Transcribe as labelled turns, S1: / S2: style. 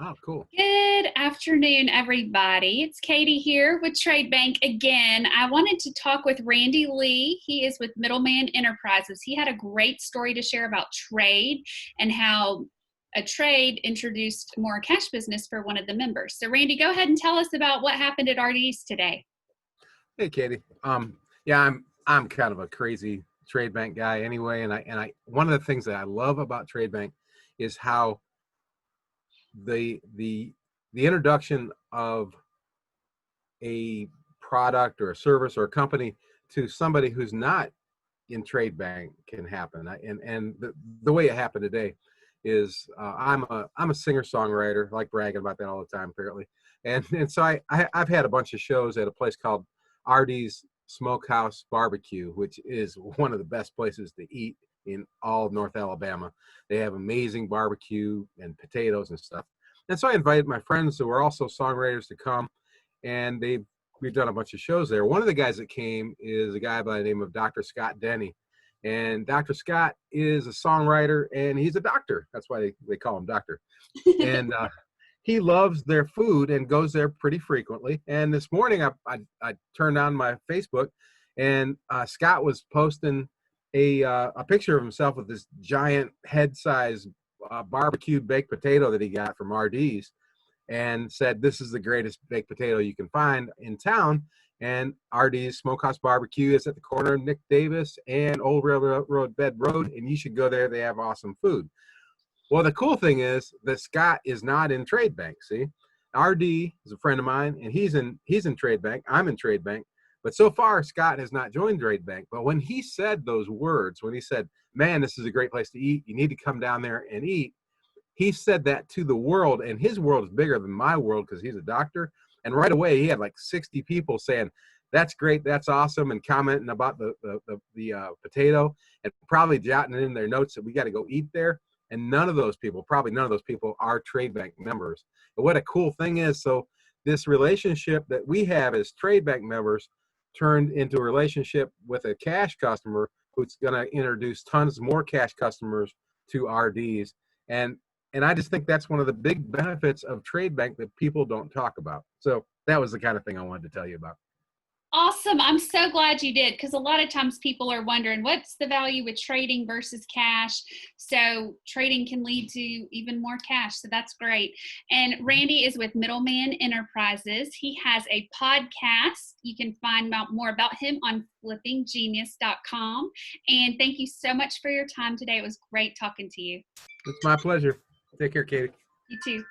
S1: Oh, cool.
S2: Good afternoon, everybody. It's Katie here with Tradebank again. I wanted to talk with Randy Lee. He is with Middleman Enterprises. He had a great story to share about trade and how a trade introduced more cash business for one of the members. So Randy, go ahead and tell us about what happened at RD's today.
S1: Hey, Katie. Yeah, I'm kind of a crazy trade bank guy anyway, and I one of the things that I love about trade bank is how the introduction of a product or a service or a company to somebody who's not in trade bank can happen. And the way it happened today is I'm a singer songwriter. I like bragging about that all the time apparently, and so I've had a bunch of shows at a place called RD's Smokehouse Barbecue, which is one of the best places to eat in all of North Alabama. They have amazing barbecue and potatoes and stuff. And so I invited my friends who are also songwriters to come, and we've done a bunch of shows there. One of the guys that came is a guy by the name of Dr. Scott Denny. And Dr. Scott is a songwriter and he's a doctor. That's why they call him doctor. And he loves their food and goes there pretty frequently. And this morning I turned on my Facebook and Scott was posting a picture of himself with this giant head-sized barbecued baked potato that he got from RD's, and said, "This is the greatest baked potato you can find in town." And RD's Smokehouse Barbecue is at the corner of Nick Davis and Old Railroad Bed Road, and you should go there. They have awesome food. Well, the cool thing is that Scott is not in Trade Bank. See, RD is a friend of mine, and he's in Trade Bank. I'm in Trade Bank, but so far Scott has not joined Trade Bank. But when he said those words, when he said, "Man, this is a great place to eat. You need to come down there and eat," he said that to the world, and his world is bigger than my world because he's a doctor. And right away, he had like 60 people saying, "That's great, that's awesome," and commenting about the potato, and probably jotting in their notes that we got to go eat there. And probably none of those people are Trade Bank members. But what a cool thing is, so this relationship that we have as Trade Bank members turned into a relationship with a cash customer who's going to introduce tons more cash customers to RDs. And I just think that's one of the big benefits of Trade Bank that people don't talk about. So that was the kind of thing I wanted to tell you about.
S2: Awesome. I'm so glad you did, because a lot of times people are wondering what's the value with trading versus cash. So trading can lead to even more cash. So that's great. And Randy is with Middleman Enterprises. He has a podcast. You can find out more about him on flippinggenius.com. And thank you so much for your time today. It was great talking to you.
S1: It's my pleasure. Take care, Katie.
S2: You too.